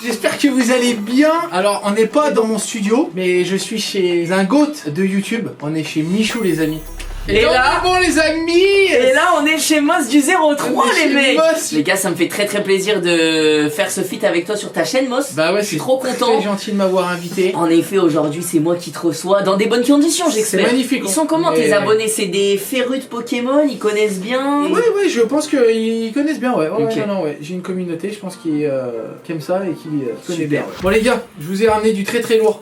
J'espère que vous allez bien. Alors, on n'est pas dans mon studio, mais je suis chez un goat de YouTube. On est chez Michou, les amis. Et là, bon les amis. Et là on est chez Moss du 03 les mecs. Moss. Les gars, ça me fait très plaisir de faire ce feat avec toi sur ta chaîne Moss. Bah ouais, je suis trop content. C'est gentil de m'avoir invité. En effet, aujourd'hui c'est moi qui te reçois dans des bonnes conditions, j'espère. C'est magnifique. Ils sont comment tes abonnés? C'est des férus de Pokémon, ils connaissent bien? Ouais, je pense qu'ils connaissent bien, ouais. Okay. Ouais. J'ai une communauté, je pense qui aime ça et qui connaît bien. Ouais. Bon les gars, je vous ai ramené du très lourd.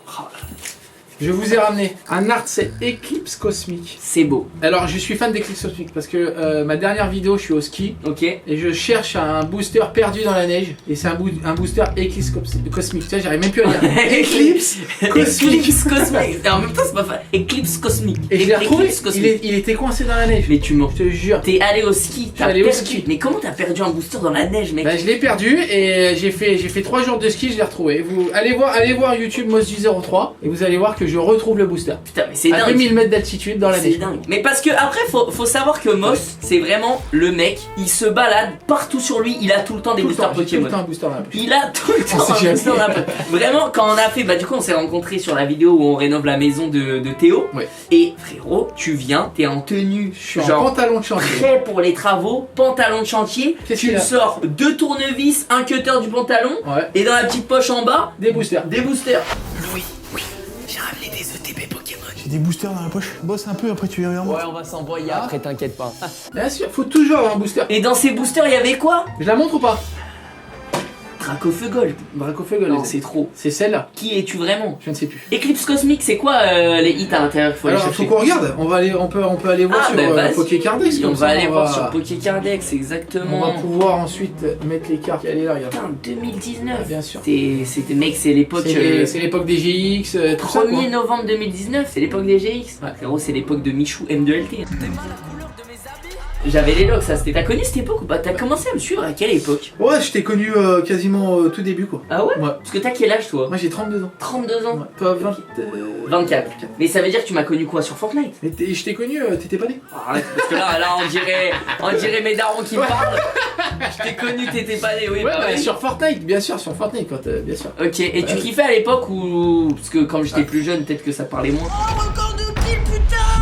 Je vous ai ramené un Artsel Eclipse Cosmique. C'est beau. Alors je suis fan d'Eclipse Cosmique parce que ma dernière vidéo je suis au ski. Ok. Et je cherche un booster perdu dans la neige. Et c'est un booster Eclipse Cosmique. Tu vois, j'arrive même plus à dire. Eclipse Cosmique. Eclipse Cosmique. Et en même temps c'est pas fan. Eclipse Cosmique. Et je l'ai retrouvé. Eclipse Cosmique. Il était coincé dans la neige. Mais tu mens. Je te jure. T'es allé au ski. T'as allé au perdu. ski. Mais comment t'as perdu un booster dans la neige, mec? Bah je l'ai perdu et j'ai fait 3 jours de ski, je l'ai retrouvé. Vous allez voir YouTube Moss du 03 et vous allez voir que je retrouve le booster. Putain, mais c'est dingue. À 2000 mètres d'altitude dans la neige. C'est dingue. Mais parce que après faut savoir que Moss c'est vraiment le mec, il se balade partout sur lui, il a tout le temps des boosters Pokémon. Tout le temps un booster dans la poche. Il a tout le temps un booster dans la poche. Vraiment, quand on a fait, bah du coup on s'est rencontrés sur la vidéo où on rénove la maison de Théo. Ouais. Et frérot, tu viens, t'es en tenue, Je suis en pantalon de chantier. prêt pour les travaux, pantalon de chantier. Qu'est-ce Tu qu'il me a sors 2 tournevis, un cutter du pantalon. Ouais. Et dans la petite poche en bas, Des boosters. des boosters. Louis, oui, j'ai ramené des ETB Pokémon. J'ai des boosters dans la poche. Bosse un peu, après tu viens vers moi. Ouais, on va s'envoyer après, t'inquiète pas. Bien sûr, faut toujours avoir un booster. Et dans ces boosters, il y avait quoi? Je la montre ou pas? Dracofeu Gold. Dracofeu Non, c'est trop. C'est celle-là. Qui es-tu vraiment? Je ne sais plus. Eclipse Cosmique, c'est quoi les hits à l'intérieur? Faut aller Alors chercher. faut qu'on regarde. On peut aller voir Ah, sur bah, vas-y. Pokécardex. On comme va ça, aller voir sur Pokécardex, On exactement. va pouvoir ensuite mettre les cartes. Elle est là, regarde. Putain, 2019. Bien sûr. C'était mec, c'est l'époque. C'est l'époque des GX, tout ça, 1er quoi. novembre 2019, c'est l'époque des GX. Ouais. Frérot, c'est l'époque de Michou M2LT. J'avais les logs, ça c'était. T'as connu cette époque ou pas? T'as commencé à me suivre à quelle époque? Ouais, je t'ai connu quasiment tout début, quoi. Ah ouais? Ouais. Parce que t'as quel âge toi? Moi j'ai 32 ans. 32 ans. Ouais. Toi 20. 24. Mais ça veut dire que tu m'as connu quoi sur Fortnite? Et je t'ai connu, t'étais pas né. Arrête, parce que là on dirait mes darons qui me parlent. Je t'ai connu, t'étais pas né, oui. Ouais, bah bah, oui. sur Fortnite, bien sûr, sur Fortnite, quand, bien sûr. Ok, et tu kiffais à l'époque ou. Parce que quand j'étais plus jeune, peut-être que ça parlait moins.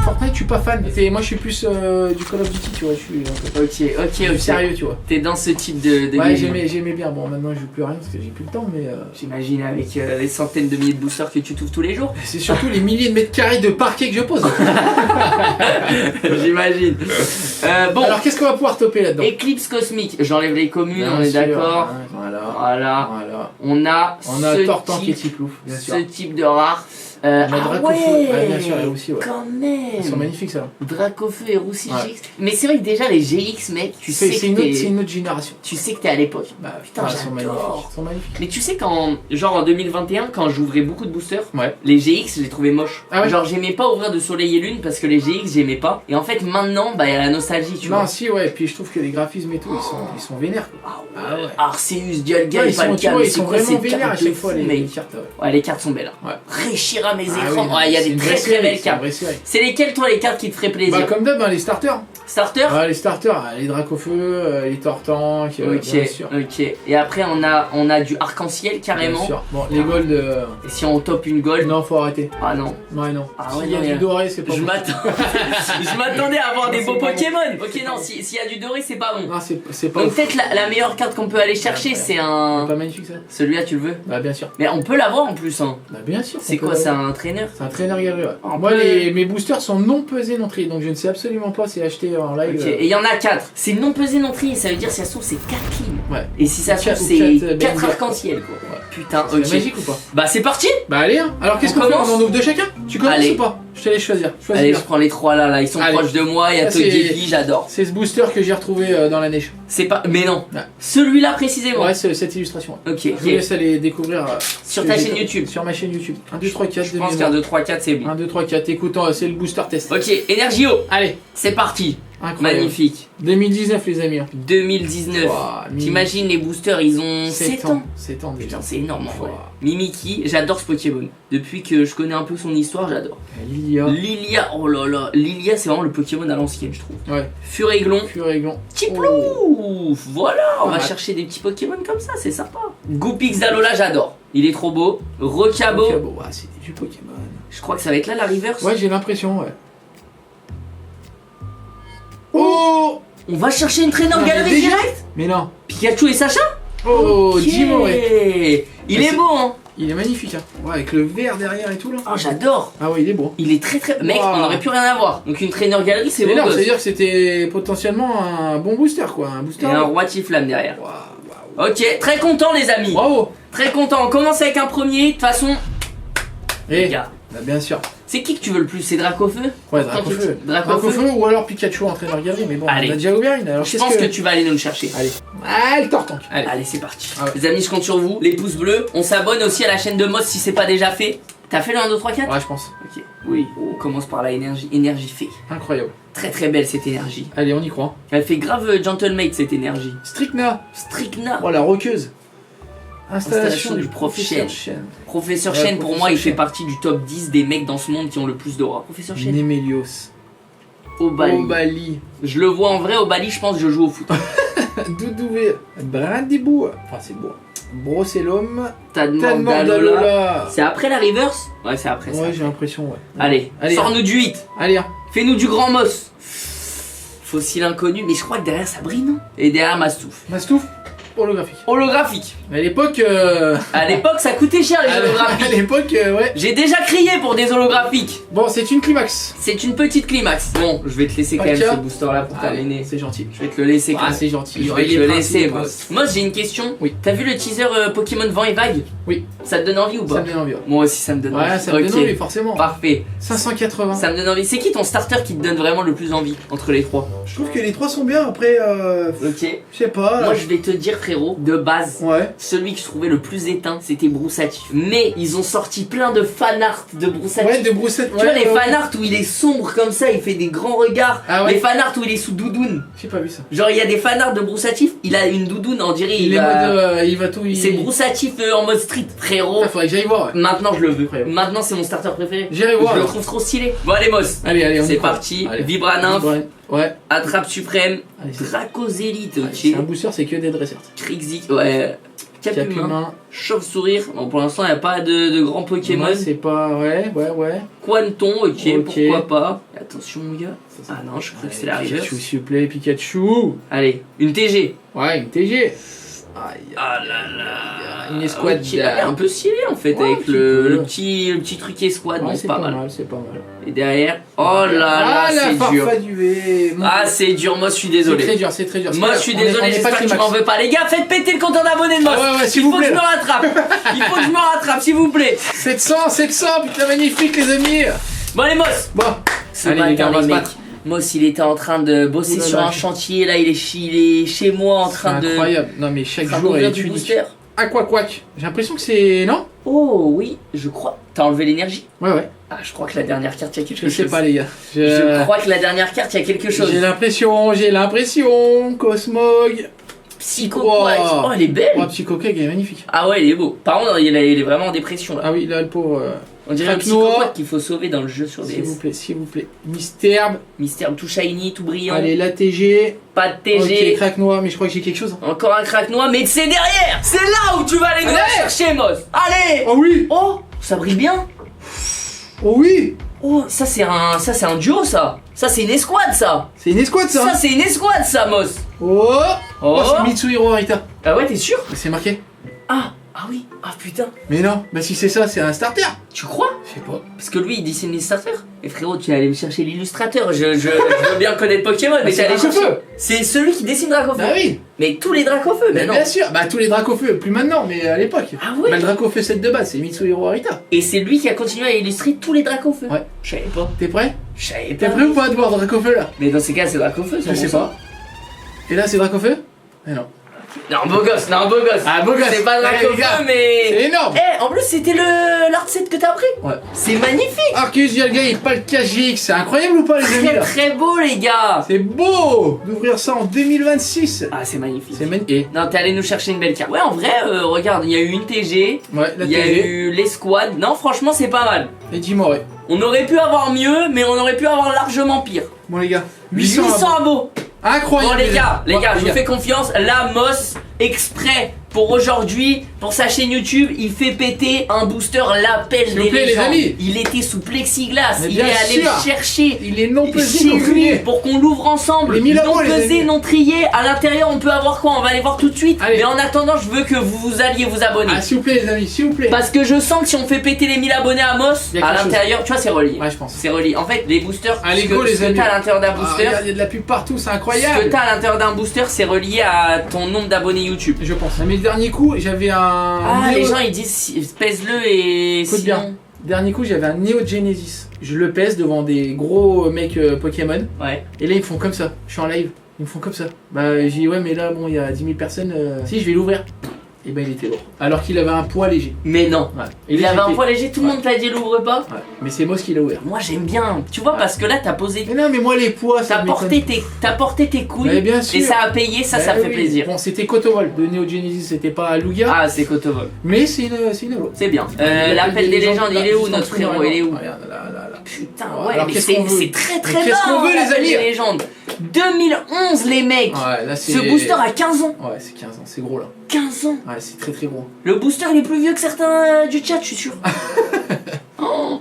Fortnite, je suis pas fan. Moi, je suis plus du Call of Duty, tu vois. Je suis Ok, sérieux, tu vois. T'es dans ce type de Ouais, game. j'aimais bien. Bon, maintenant, je joue plus à rien parce que j'ai plus le temps, mais J'imagine avec les centaines de milliers de boosters que tu touffes tous les jours. c'est surtout les milliers de mètres carrés de parquet que je pose. J'imagine. Bon, Alors, qu'est-ce qu'on va pouvoir toper là-dedans? Eclipse Cosmique, j'enlève les communes, Bien on est sûr, d'accord. hein, Voilà. Voilà. On a ce Tortan qui est type, Tiplouf, bien sûr. ce type de rare. On a Ah Dracofeu. ouais, Ouais, bien sûr, elle aussi, ouais. quand Ils sont même. magnifiques, ça. Dracofeu et Roussi Ouais. GX. Mais c'est vrai que déjà les GX, mec, tu sais C'est que t'es. une autre génération. Tu sais que t'es à l'époque. Bah, Putain, ouais, ils sont magnifiques. j'adore. Ils sont magnifiques. Mais tu sais qu'en genre en 2021, quand j'ouvrais beaucoup de boosters, Ouais. les GX, je les trouvais moches. Ah ouais? Genre j'aimais pas ouvrir de Soleil et Lune parce que les GX j'aimais pas. Et en fait maintenant, bah y a la nostalgie, tu Non, vois. si, ouais. Puis je trouve que les graphismes et tout, ils sont vénères, quoi. Ah ouais. Arceus, Dialga, Ouais, et ils sont, tu Palkia, vois, mais ils c'est sont quoi vraiment ces vénères à cartes chaque de fois, fou, les mec. cartes. Ouais. Ouais, les cartes sont belles. Hein. Ouais. Réchira mes Ah écrans. oui, Ouais, il y a c'est des une très vraie très série, belles c'est une cartes. vraie série. C'est lesquelles toi les cartes qui te feraient plaisir? Bah, comme d'hab, hein, les starters. Starter? Ouais, les starters, les Dracofeu, les Tortanks, bien sûr. Ok. Et après on a du arc-en-ciel carrément. Bien sûr. Bon, les gold. Et si on top une gold? Non, faut arrêter. Ah non. Ouais, non. Ah ouais, S'il y a non, du y a- doré, c'est pas Je bon. m'attendais à avoir des C'est beaux pas bon. Pokémon. Ok, non, s'il y a du doré, c'est pas bon. Non, c'est pas Donc ouf. peut-être la meilleure carte qu'on peut aller chercher, Ouais. c'est C'est un. pas magnifique, ça. Celui-là, tu le veux? Bah, bien sûr. Mais on peut l'avoir en plus, hein. Bah, bien sûr. C'est on quoi, peut c'est l'avoir. un traîneur? C'est un traîneur galerie, ouais. On Moi, peut- mes boosters sont non pesés, non triés, donc je ne sais absolument pas si acheter en live. Ok, et il y en a 4. C'est non pesé, non trié, ça veut dire si ça se trouve c'est 4 clean. Ouais. Et si ça se trouve Ou c'est quatre, 4 Benga. arc-en-ciel quoi. Ouais. Putain, C'est ok. magique ou pas? Bah c'est parti. Bah, allez, hein. Alors, qu'est-ce On qu'on fait? commence On en ouvre deux chacun? Tu commences Allez. ou pas? Je te laisse choisir. Choisis Allez, bien. je prends les 3 là, ils sont Allez. proches de moi, il y a Ça, c'est- Togepi, j'adore. C'est ce booster que j'ai retrouvé dans la neige. C'est pas. Mais non. Ouais. Celui-là précisément. Ouais, c'est cette illustration. Ok, Je vous laisse aller découvrir Sur ta chaîne YouTube. Sur ma chaîne YouTube. 1, 2, 3, 4, Je pense qu'un 2, 3, 4 c'est bon. 1, 2, 3, 4. Écoute, c'est le booster test. Ok, Energio, Allez, c'est parti. Incroyable. Magnifique. 2019 les amis. 2019. Ouah, T'imagines les boosters, ils ont 7 ans. 7 ans déjà. Putain, c'est énorme en vrai. Ouah. Mimikyu, j'adore ce Pokémon. Depuis que je connais un peu son histoire, j'adore. Lilia. Lilia, oh là là. Lilia, c'est vraiment le Pokémon à l'ancienne, je trouve. Ouais. Furéglon. Furéglon. Tiplouf. Voilà, on va Ah. chercher des petits Pokémon comme ça, c'est sympa. Goupix Alola, j'adore. Il est trop beau. Rocabo. Rocabo, ouais, c'est du Pokémon. Je crois que ça va être là la reverse. Ouais, j'ai l'impression, ouais. Oh On va chercher une traîneur Ah, galerie déjà direct. Mais non. Pikachu et Sacha. Oh, Ok. Jimo, ouais. Il Mais est c'est- beau, hein. Il est magnifique, hein. Ouais, avec le vert derrière et tout, là. Oh, j'adore. Ah ouais, il est beau. Il est très très. Mec, Wow. on aurait pu rien avoir. Donc une traîneur galerie, c'est C'est beau. énorme, gosse. c'est-à-dire que c'était potentiellement un bon booster, quoi. Un Et booster. un roi Tiflamme derrière. Waouh, Ok, très content les amis. Bravo. Très content. On commence avec un premier. De toute façon, les Et, gars, bah, bien sûr. c'est qui que tu veux le plus? C'est Dracofeu? Ouais, Dracofeu. Dracofeu. ou alors Pikachu entraîneur galerie, mais bon, Allez. on a déjà ouvert une. Alors, Je qu'est-ce pense que tu vas aller nous le chercher. Allez. Ah, le tortank. Allez, c'est parti. Ah ouais. Les amis, je compte sur vous. Les pouces bleus. On s'abonne aussi à la chaîne de Moss si c'est pas déjà fait. T'as fait le 1, 2, 3, 4? Ouais, je pense. Ok. Oui. On commence par la énergie. Énergie fée. Incroyable. Très très belle cette énergie. Allez, on y croit. Elle fait grave gentlemate cette énergie. Stricna. Stricna. Oh, la roqueuse. Installation du professeur Professeur Chen. Professeur Ouais, Chen, pour moi, il Professeur fait Chen. partie du top 10 des mecs dans ce monde qui ont le plus d'aura. Professeur Chen. Nemelios. Obali. Obali. Je le vois en vrai, Obali, je pense que je joue au foot. Doudouvé. Brindibou. Enfin, c'est beau. Brocellum. Tellement Tellement d'Alola. d'Alola. C'est après la reverse? Ouais, c'est après ça. Ouais, j'ai l'impression, ouais. Allez, Allez. sors-nous du 8. Allez, hein. Fais-nous du grand moss. Fossile inconnu, mais je crois que derrière ça brille, non? Et derrière Mastouf. Mastouf. Holographique. Holographique. À l'époque, À l'époque, ça coûtait cher les à holographiques. l'époque, ouais. J'ai déjà crié pour des holographiques. Bon, c'est une climax. C'est une petite climax. Bon, je vais te laisser quand même Pacha. ce booster là pour terminer. C'est gentil. Je vais te le laisser quand Ah, même. c'est gentil. Je vais te le laisser, moi. Moss. Moss, j'ai une question. Oui. T'as vu le teaser Pokémon Vent et Vague? Oui. Ça te donne envie ou Ça pas? me donne envie. Ouais, Moi aussi, ça me donne envie. ça me donne Ok. envie, forcément. Parfait. 580. Ça me donne envie. C'est qui ton starter qui te donne vraiment le plus envie entre les trois? Je trouve que les trois sont bien. Après, Ok. je sais pas. Moi, je vais te dire, frérot, de base, Ouais. celui que je trouvais le plus éteint, c'était Broussatif. Mais ils ont sorti plein de fanart de Broussatif. Ouais, de broussette. Tu vois les fanarts où il est sombre comme ça, il fait des grands regards. Ah ouais. Les fanarts où il est sous doudoune. J'ai pas vu ça. Genre il y a des fanarts de Broussatif, il a une doudoune, on dirait Il est mode. Il va tout. C'est Broussatif en mode street, frérot. Ah, faudrait que j'aille voir. Ouais. Maintenant je le veux. Incroyable. Maintenant c'est mon starter préféré. J'irai Je voir. le alors. trouve trop stylé. Bon allez Moss, Allez, allez, on y c'est croit. parti. Allez. Vibranymph, Ouais. Attrape Suprême, Allez, c'est- Dracozélite, Allez, ok. c'est un booster, c'est que des dresseurs. Crixie, ouais. Capumin, Capumin. Chauve-sourire. Bon pour l'instant il n'y a pas de grands Pokémon. Ouais, c'est pas. Ouais. Quanton, ok, Ok. pourquoi pas. Attention mon gars. Ah non, je crois que c'est la reverse. Pikachu, s'il vous plaît, Pikachu. Allez, une TG. Ouais, une TG. Aïe. Ah là là. Une escouade. Ok, elle est un peu stylée en fait Ouais, un avec petit le peu. petit truc escouade, Ouais, bon, c'est pas mal. c'est pas mal. Et derrière, oh là là, Ah, la c'est dur. farfa du V. Ah, c'est dur, moi je suis C'est désolé. très dur, c'est très dur. Moi je suis On est- on désolé, est pas j'espère que tu climax. m'en veux pas. Les gars, faites péter le compteur d'abonnés de moi. Ah ouais, s'il Il vous faut que plaît. je me rattrape. Il faut que je me rattrape, s'il vous plaît. 700, putain, magnifique, les amis. Bon, allez, Moss. Bon, Ce allez, les gars, on va matin, se les mecs, battre. Moss, il était en train de bosser Ouh là sur là, un chantier. Là, il est chez moi en C'est train de. incroyable. Non, mais chaque en train jour, elle d'ouvrir est du unique. booster. Ah, quoi. J'ai l'impression que c'est. Non? Oh oui, je crois. T'as enlevé l'énergie? Ouais. Ah, je crois que la dernière carte, il y a quelque Je sais chose. pas, les gars. Je crois que la dernière carte, il y a quelque chose. J'ai l'impression. Cosmog. Psychoquack. Wow. Oh, elle est belle. Oh, Psychoquack, il est magnifique. Ah ouais, il est beau. Par contre, il est vraiment en dépression là. Ah oui, là, le pauvre. On dirait un Crack noir. Psychoquack qu'il faut sauver dans le jeu sur S'il vous DS. plaît, s'il vous plaît. Mystère. Mystère tout shiny, tout brillant. Allez, la TG. Pas de TG. Ok, crack noir, mais je crois que j'ai quelque chose. Encore un crack noir, mais c'est derrière. C'est là où tu vas aller nous la Allez. chercher, Moss. Allez. Oh oui! Oh, ça brille bien. Oh oui! Oh, ça c'est un duo ça. Ça c'est une escouade ça. C'est une escouade, ça! Ça c'est une escouade ça, Moss. Oh! Oh. Oh, c'est Mitsuhiro Arita. Ah ouais, t'es sûr? C'est marqué. Ah oui. Ah putain. Mais non, bah si c'est ça, c'est un starter. Tu crois? Je sais pas. Parce que lui il dessine l'illustrateur. Et frérot, tu es allé me chercher l'illustrateur. Je veux bien connaître Pokémon, mais c'est t'es allé Dracofeu. chercher. C'est celui qui dessine Dracofeu. Bah oui! Mais tous les Dracofeu, mais Mais non. bien sûr! Bah tous les Dracofeu, plus maintenant, mais à l'époque. Ah ouais. Bah le Dracofeu 7 de base, c'est Mitsuhiro Arita. Et c'est lui qui a continué à illustrer tous les Dracofeu. Ouais. Je savais pas. T'es prêt? Je savais T'es pas. prêt ou pas de voir Dracofeu là? Mais dans ces cas, c'est Dracofeu, Je sais pas. Et là, c'est Dracofeu? Eh non. Non, beau gosse, non, beau gosse. Ah, beau gosse. C'est pas Ouais, les gars, Dracofeu, mais. C'est énorme. Eh, en plus, c'était l'art set que t'as pris. Ouais. C'est magnifique. Arceus Dialga et pas le KGX, c'est incroyable ou pas les amis Très là? très beau, les gars. C'est beau d'ouvrir ça en 2026. Ah, c'est magnifique. C'est magnifique. Non, t'es allé nous chercher une belle carte. Ouais, en vrai, regarde, il y a eu une TG, Ouais, la il y a télé. eu l'escouade. Non, franchement, c'est pas mal. Et Dimoré. On aurait pu avoir mieux, mais on aurait pu avoir largement pire. Bon les gars, 800 abos. Incroyable. Bon les gars, Ouais, je vous fais confiance. Là, Moss, exprès pour aujourd'hui, pour sa chaîne YouTube, il fait péter un booster l'appel S'il vous des plaît, les légendes. amis. Il était sous plexiglas, Mais il bien est allé sûr. le chercher. Il est non pesé, Chez non lui trié. pour qu'on l'ouvre ensemble. Les 1000 non abos, les pesé, amis. non trié. À l'intérieur, on peut avoir quoi? On va aller voir tout de suite. Allez. Mais en attendant, je veux que vous alliez vous abonner. Ah s'il vous plaît les amis, s'il vous plaît. Parce que je sens que si on fait péter les 1000 abonnés à Moss, Il y a à quelque chose. l'intérieur, tu vois, c'est relié. Ouais je pense. C'est relié. En fait, les boosters, Allez, ce go, que, les ce que amis. t'as à l'intérieur d'un Ah, booster, regarde, il y a de la pub partout, c'est ce que incroyable. t'as à l'intérieur d'un booster, c'est relié à ton nombre d'abonnés YouTube. Je pense. À mes derniers coups, j'avais un. Ah, Neo- les gens ils disent pèse-le et Écoute sinon. bien. Dernier coup, j'avais un Neo Genesis. Je le pèse devant des gros mecs Pokémon. Ouais. Et là, ils me font comme ça. Je suis en live. Ils me font comme ça. Bah, j'ai dit, ouais, mais là, bon, il y a 10 000 personnes. Si, je vais l'ouvrir. Et ben, il était lourd. Alors qu'il avait un poids léger. Mais non. Ouais. Et Il là, avait un j'étais- poids léger, tout le Ouais. monde t'a dit l'ouvre pas. Ouais. Mais c'est Moss qui l'a ouvert. Moi j'aime bien. Tu vois, parce que là t'as posé. Mais non, mais moi, les poids, ça T'as me porté tes couilles. Mais bien sûr. Et ça a payé, ça Bah fait oui. plaisir. Bon, c'était Cotowall de Neo Genesis, c'était pas Lugia. Ah, c'est Kotovol. Mais c'est une holo. C'est bien. L'appel des légendes, il est où notre frérot? Il est où? Regarde, là. Putain, Ouais, ouais, alors mais qu'est-ce qu'on veut c'est très très Mais qu'est-ce bas, qu'on veut, les l'appel amis des légendes. 2011 les mecs. Ouais, là, c'est. Ce booster a 15 ans. Ouais, c'est 15 ans, c'est gros là. 15 ans. Ouais, c'est très très gros. Le booster il est plus vieux que certains du chat, je suis sûr.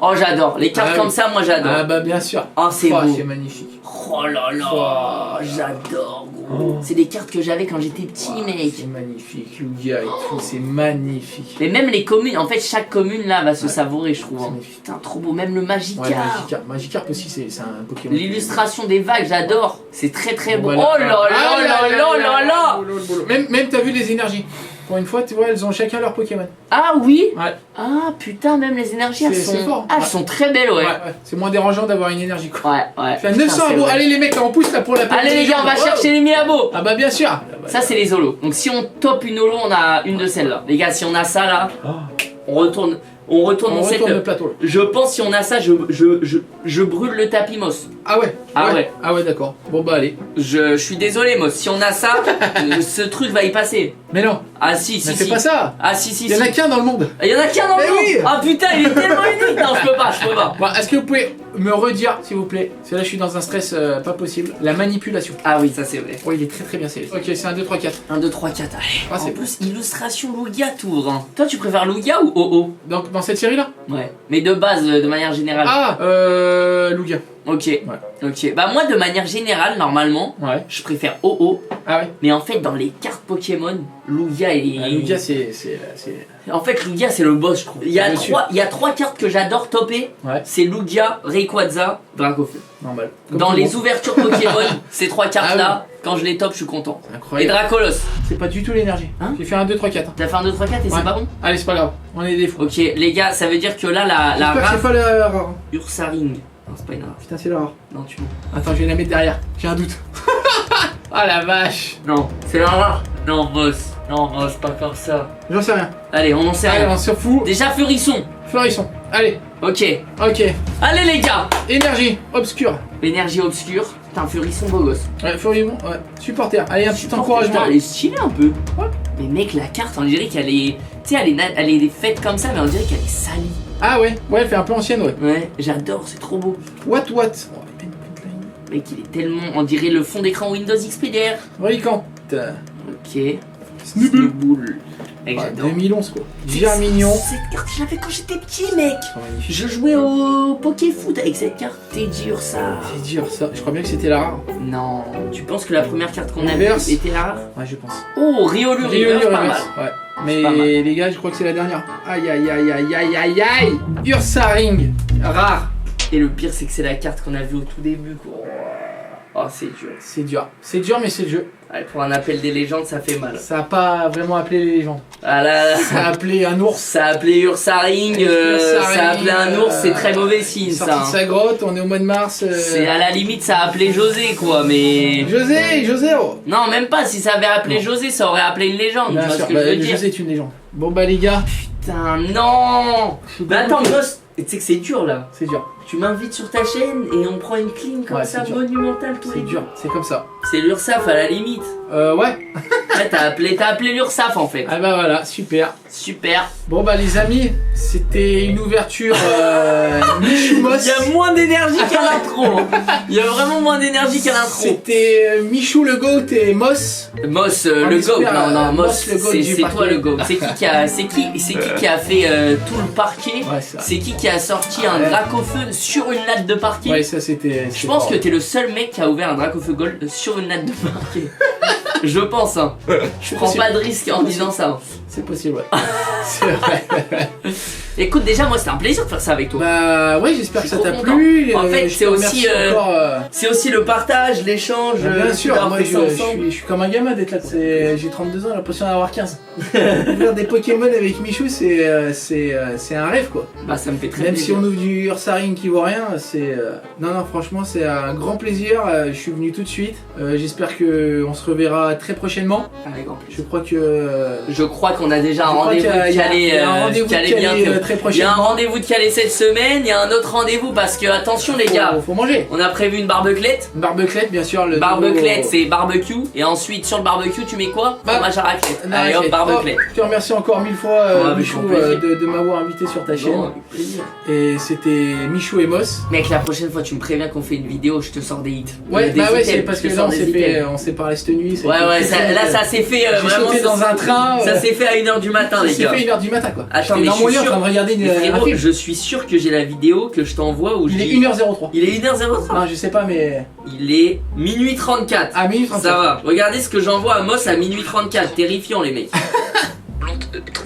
Oh, j'adore. Les cartes Ah, comme oui. ça, moi j'adore. Ah, bah, bien sûr. Oh, c'est Oh, beau. c'est magnifique. Oh là là, Oh. j'adore Oh. gros. C'est des cartes que j'avais quand j'étais petit, Wow, mec. c'est magnifique, Lugia et tout, c'est magnifique. Mais même les communes, en fait, chaque commune là va se Ouais. savourer, je trouve. C'est hein. magnifique. Putain, trop beau. Même le Magikarp. Ouais, Magikarp. Magikarp aussi, c'est un Pokémon. L'illustration des vagues, j'adore. C'est très très beau. Voilà. Oh là Ah là là là là. boulot, le boulot. Même t'as vu les énergies. Pour une fois, tu vois, elles ont chacun leur Pokémon. Ah oui. Ouais. Ah putain, même les énergies, elles C'est sont. fort. Ah, elles Ouais. sont très belles, ouais. C'est moins dérangeant d'avoir une énergie quoi. Ouais. Fais Putain, 900 c'est abos. vrai. Allez les mecs, là, on pousse là pour la Allez les gars, on va Oh. chercher les 1000 abos. Ah bah bien sûr. Ça c'est les holos. Donc si on top une holo, on a une de celles-là. Les gars, si on a ça là, on retourne On mon retourne le setup. plateau là. Je pense si on a ça, je brûle le tapis Moss. Ah ouais. Ah ouais. Ah ouais, d'accord. Bon bah allez. Je suis désolé Moss, si on a ça, ce truc va y passer. Mais non. Ah si, Mais si, c'est si. pas ça. Ah si, si, Il y en a si. qu'un dans le monde. Il y en a qu'un dans le Mais monde. oui. Ah putain, il est tellement unique. Non, je peux pas. Bon, est-ce que vous pouvez me redire, s'il vous plaît, parce que là je suis dans un stress pas possible, la manipulation. Ah oui, ça c'est vrai. Oh, il est très très bien sélectionné. Ok, c'est un 2, 3, 4. 1, 2, 3, 4, allez. Ah, c'est en plus, illustration Lugia t'ouvre. Hein. Toi, tu préfères Lugia ou OO? Donc dans cette série là. Ouais. Mais de base, de manière générale. Ah, Lugia. Ok. Ok. Bah, moi, de manière générale, normalement, Ouais. je préfère OO. Ah ouais. Mais en fait, dans les cartes Pokémon, Lugia est. Ah, Lugia c'est. En fait, Lugia, c'est le boss, je trouve. Il y a trois cartes que j'adore topper. Ouais. C'est Lugia, Rayquaza, Dracofeu. Normal. Comme Dans tout le les monde. ouvertures Pokémon, ces trois cartes-là, Ah quand je les top, je suis content. C'est Et incroyable. Dracolos. C'est pas du tout l'énergie. Hein J'ai fait un 2, 3, 4. T'as fait un 2, 3, 4 et Ouais. c'est pas bon? Allez, c'est pas grave. On est des fous. Ok, les gars, ça veut dire que là, la J'espère que rare c'est pas la rare. Ursaring. Non, c'est pas une rare. Putain, c'est la rare. Non, tu mens. Attends, je vais la mettre derrière. J'ai un doute. Ah la vache. Non, c'est la rare. Non, boss. Non, boss, pas comme ça. J'en sais rien. Allez, on en sait Allez, rien. on se fout. Déjà, Furisson. Feurisson. Allez. Ok. Ok. Allez, les gars. Énergie. Obscure. L'énergie obscure. Putain, Furisson, beau gosse. Ouais, Feurisson. Ouais. Supporter. Allez, un petit Putain, encouragement. elle est stylée un peu. Ouais. Mais mec, la carte, on dirait qu'elle est. Tu sais, elle est faite comme ça, mais on dirait qu'elle est salie. Ah ouais. Ouais, elle fait un peu ancienne, ouais. Ouais, j'adore, c'est trop beau. What. Oh, Mec, il est tellement. On dirait le fond d'écran Windows XP derrière. Reliquant. Ok. Snubble. Snowball. Mec, Ouais, j'adore. 2011 quoi. Germignon. Cette carte, je l'avais quand j'étais petit, mec. Oh, magnifique. Je jouais au Pokéfoot avec cette carte. T'es dur, ça. C'est dur ça. Je crois bien que c'était la rare. Non. Tu penses que la première carte qu'on a vue Reverse. était rare? Ouais, je pense. Oh, Riolu Riolu Reverse, pas mal. Reverse. Ouais. Mais pas mal. les gars, je crois que c'est la dernière. Aïe aïe aïe aïe aïe aïe aïe. Ursaring. Rare. Et le pire, c'est que c'est la carte qu'on a vue au tout début, quoi. Oh, c'est dur. C'est dur, mais c'est le jeu. Ouais, pour un appel des légendes, ça fait mal. Ça a pas vraiment appelé les gens. Ah là, là. Ça a appelé un ours. Ça a appelé Ursaring, ça a appelé un ours, c'est très mauvais signe sorti ça. de sa grotte, on est au mois de mars. C'est à la limite, ça a appelé José quoi, mais. José, oh. Non, même pas, si ça avait appelé José, ça aurait appelé une légende. Bien tu vois sûr, ce que je veux dire. José est une légende. Bon bah les gars, Putain, non. Mais attends, Moss, tu sais que c'est dur là. c'est dur. Tu m'invites sur ta chaîne et on prend une clean comme Ouais, ça, c'est dur. monumentale tous les C'est deux. dur, c'est comme ça. C'est l'Ursaf à la limite. Ouais. Ouais, t'as appelé l'Ursaf en fait. Ah bah voilà, super. Super. Bon bah les amis, c'était une ouverture Michou Moss. Il y a moins d'énergie qu'à l'intro. Il y a vraiment moins d'énergie qu'à l'intro. C'était Michou le GOAT et Moss. Moss On le espère, GOAT. Non, Moss, Moss, le GOAT du c'est toi parquet. le GOAT. C'est qui qui a fait tout le parquet. Ouais, ça. C'est qui a sorti un dracofeu sur une latte de parquet. Ouais, ça c'était. Je pense que t'es le seul mec qui a ouvert un dracofeu gold sur une latte de parquet. Je pense, hein. Je prends possible. pas de risque en disant ça. C'est possible, ouais. C'est vrai. Écoute, déjà, moi, c'était un plaisir de faire ça avec toi. Bah ouais, j'espère Je que suis ça trop t'a content. plu. En fait, Je c'est te aussi, remercie encore, C'est aussi le partage, l'échange. bien sûr, d'avoir moi fait je, ça je ensemble. suis comme un gamin d'être là. J'ai 32 ans, j'ai l'impression d'en avoir 15. Ouvrir des Pokémon avec Michou, c'est un rêve quoi. Bah, ça me fait très Même si plaisir. on ouvre du Ursaring qui vaut rien, c'est. Non, franchement, c'est un grand plaisir. Je suis venu tout de suite. J'espère qu'on se reverra très prochainement. Avec grand plaisir. Je crois que. Je crois qu'on a déjà un je crois rendez-vous qu'il y a- de il y a- calé, il y a un rendez-vous de calé calé, bientôt. très Il y a un prochainement. rendez-vous de calé cette semaine, il y a un autre rendez-vous parce que, attention les gars, Faut manger. on a prévu une barbeclette. Une barbeclette, bien sûr. Le Barbeclette, nouveau- c'est barbecue. Et ensuite, sur le barbecue, tu mets quoi? Bah, Fromage à raclette. Non, Allez hop, ok. barbeclette. Je te remercie encore 1000 fois, Ouais, avec Michou, grand plaisir. de m'avoir invité sur ta chaîne. Bon, avec plaisir. Et c'était Michou et Moss. Mec, la prochaine fois, tu me préviens qu'on fait une vidéo, je te sors des hits. Ouais, Des bah ouais, items, c'est parce je que te là sors des items. on s'est parlé cette nuit. Ouais, ouais, là, ça s'est fait J'ai vraiment. sauté ça dans s'est- un train. Ça s'est fait à 1h du matin, les C'est gars. fait 1h du matin quoi. Attends, J'étais mais dans je mon suis lit en sûr- train de regarder Mais un frérot, film. je suis sûr que j'ai la vidéo que je t'envoie où je Il est dis- 1h03. Il est 1h03. Non, je sais pas, mais. Il est minuit 34. Ah, minute 30. Ça va. Regardez ce que j'envoie à Moss à minuit 34. Terrifiant, les mecs.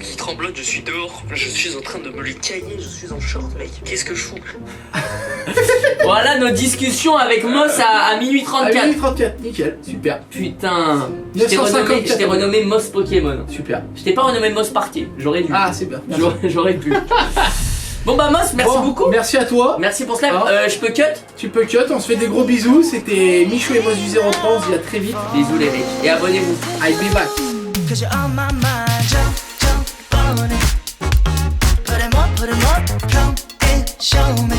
Qui tremblote, je suis dehors. Je suis en train de me les cailler. Je suis en short, mec. Qu'est-ce que je fous? Voilà nos discussions avec Moss à minuit Ah, 34. minute 34, nickel, super. Putain. Je t'ai 954. renommé Moss Pokémon. Super. Je t'ai pas renommé Moss Parquet. J'aurais dû. Ah, c'est bien. Merci. J'aurais pu. Bon bah Moss, merci Bon, beaucoup. Merci à toi. Merci pour cela. Ah. Je peux cut? Tu peux cut, on se fait des gros bisous. C'était Michou et Moss du 03, on se dit à très vite. Bisous les mecs. Et abonnez-vous. I'll be back. Cause you're on my mind, jump on it. Put 'em up, come and show me.